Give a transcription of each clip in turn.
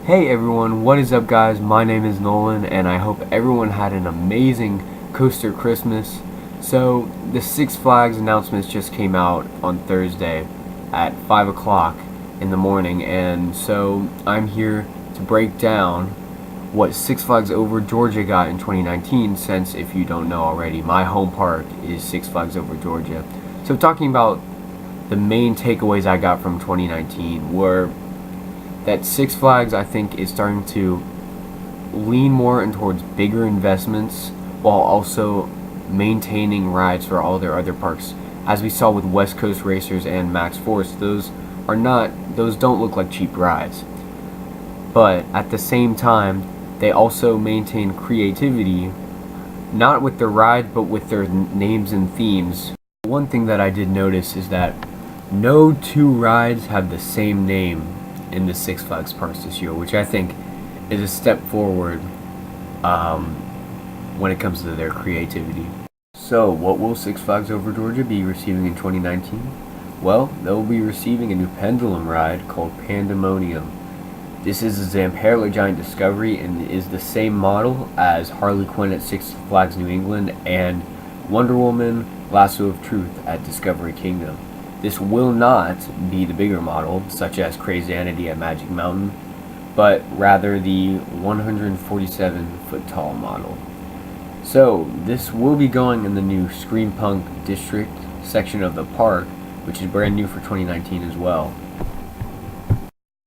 Hey everyone, what is up guys? My name is Nolan and I hope everyone had an amazing coaster Christmas. So the Six Flags announcements just came out on Thursday at 5 o'clock in the morning, and so I'm here to break down what Six Flags Over Georgia got in 2019, since if you don't know already, my home park is Six Flags Over Georgia. So talking about the main takeaways I got from 2019 were that Six Flags, I think, is starting to lean more in towards bigger investments while also maintaining rides for all their other parks. As we saw with West Coast Racers and Max Force, those don't look like cheap rides. But at the same time, they also maintain creativity, not with their rides, but with their names and themes. One thing that I did notice is that no two rides have the same name in the Six Flags parks this year, which I think is a step forward when it comes to their creativity. So, what will Six Flags Over Georgia be receiving in 2019? Well, they'll be receiving a new pendulum ride called Pandemonium. This is a Zamperla Giant Discovery and is the same model as Harley Quinn at Six Flags New England and Wonder Woman Lasso of Truth at Discovery Kingdom. This will not be the bigger model, such as Crazanity at Magic Mountain, but rather the 147-foot tall model. So, this will be going in the new Screampunk District section of the park, which is brand new for 2019 as well.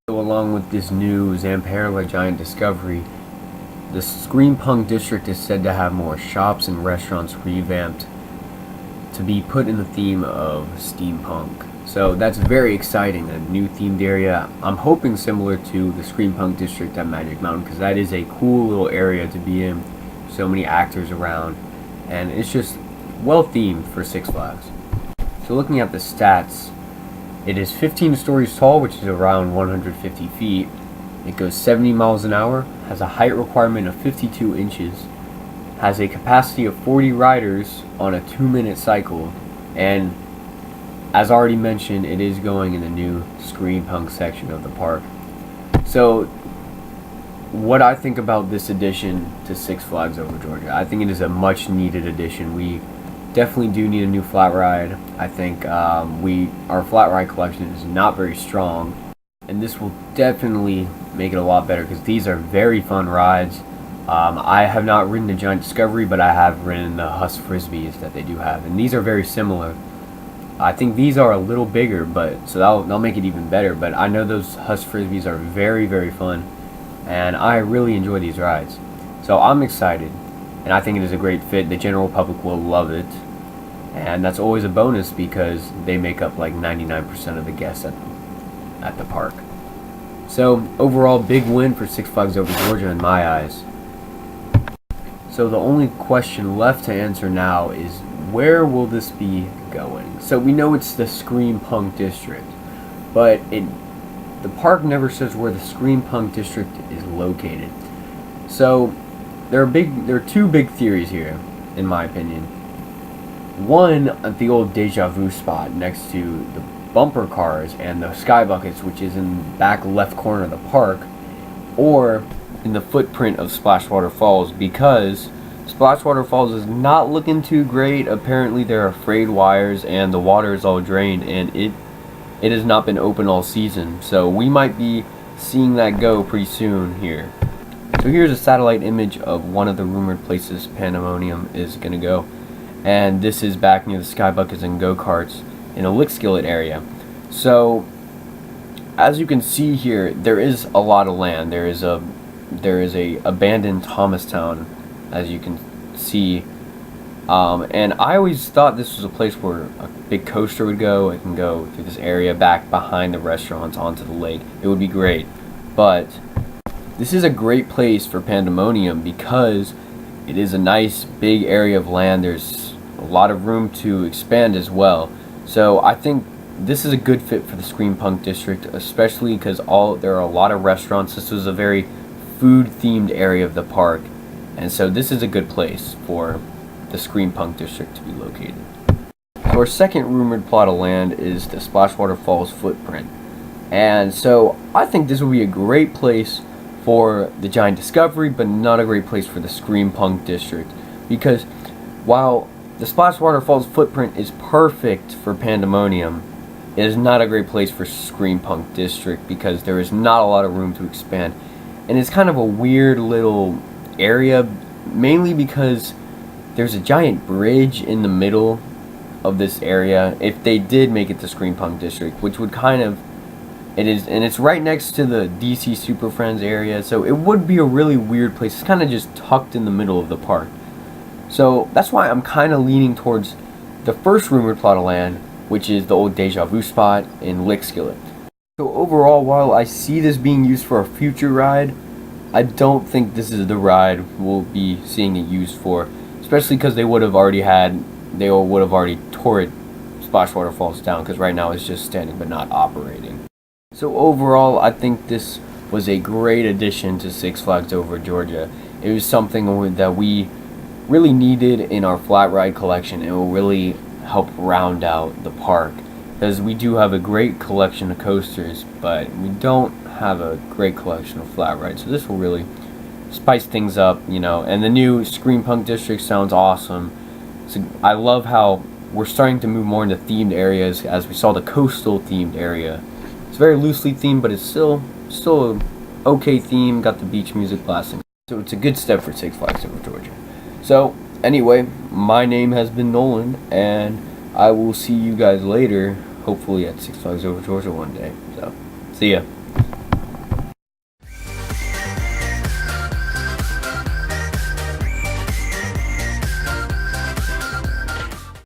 So, along with this new Zamperla Giant Discovery, the Screampunk District is said to have more shops and restaurants revamped to be put in the theme of steampunk. So that's very exciting, a new themed area. I'm hoping similar to the Screampunk District at Magic Mountain, because that is a cool little area to be in. So many actors around, and it's just well themed for Six Flags. So looking at the stats, it is 15 stories tall, which is around 150 feet. It goes 70 miles an hour, has a height requirement of 52 inches, has a capacity of 40 riders on a 2-minute cycle, and as already mentioned, it is going in the new Screampunk section of the park. So, what I think about this addition to Six Flags Over Georgia, I think it is a much needed addition. We definitely do need a new flat ride. I think our flat ride collection is not very strong, and this will definitely make it a lot better, because these are very fun rides. I have not ridden the Giant Discovery, but I have ridden the Huss Frisbees that they do have, and these are very similar. I think these are a little bigger, but so that'll make it even better. But I know those Huss Frisbees are very, very fun, and I really enjoy these rides. So I'm excited, and I think it is a great fit. The general public will love it, and that's always a bonus because they make up like 99% of the guests at the park. So overall, big win for Six Flags Over Georgia in my eyes. So the only question left to answer now is, where will this be going? So we know it's the Screampunk District, but the park never says where the Screampunk District is located. So there are two big theories here, in my opinion. One at the old Deja Vu spot next to the bumper cars and the sky buckets, which is in the back left corner of the park, or in the footprint of Splashwater Falls, because Splashwater Falls is not looking too great. Apparently there are frayed wires and the water is all drained, and it has not been open all season. So we might be seeing that go pretty soon here. So here's a satellite image of one of the rumored places Pandemonium is going to go. And this is back near the sky buckets and go-karts in a lick skillet area. So as you can see here, there is a lot of land. There is a abandoned Thomastown, as you can see, and I always thought this was a place where a big coaster would go. It can go through this area back behind the restaurants onto the lake. It would be great, but this is a great place for Pandemonium because it is a nice big area of land. There's a lot of room to expand as well. So I think this is a good fit for the Screampunk District, especially because there are a lot of restaurants. This was a very food-themed area of the park, and so this is a good place for the Screampunk District to be located. So our second rumored plot of land is the Splashwater Falls footprint, and so I think this would be a great place for the Giant Discovery, but not a great place for the Screampunk District, because while the Splash Waterfall's footprint is perfect for Pandemonium, it is not a great place for Screampunk District because there is not a lot of room to expand, and it's kind of a weird little area, mainly because there's a giant bridge in the middle of this area. If they did make it to Screampunk District, which would kind of, it is, and it's right next to the DC Super Friends area, so it would be a really weird place. It's kind of just tucked in the middle of the park. So that's why I'm kind of leaning towards the first rumored plot of land, which is the old Deja Vu spot in Lickskillet. So overall, while I see this being used for a future ride, I don't think this is the ride we'll be seeing it used for, especially because they would have already tore it Splash Waterfalls down, because right now it's just standing but not operating. So overall, I think this was a great addition to Six Flags Over Georgia. It was something that we really needed in our flat ride collection. It will really help round out the park, because we do have a great collection of coasters, but we don't have a great collection of flat rides. So this will really spice things up, you know. And the new Screampunk District sounds awesome. So I love how we're starting to move more into themed areas, as we saw the coastal themed area. It's very loosely themed, but it's still an okay theme. Got the beach music blasting, so it's a good step for Six Flags Over Georgia. So anyway, my name has been Nolan, and I will see you guys later, hopefully at Six Flags Over Georgia one day. So see ya.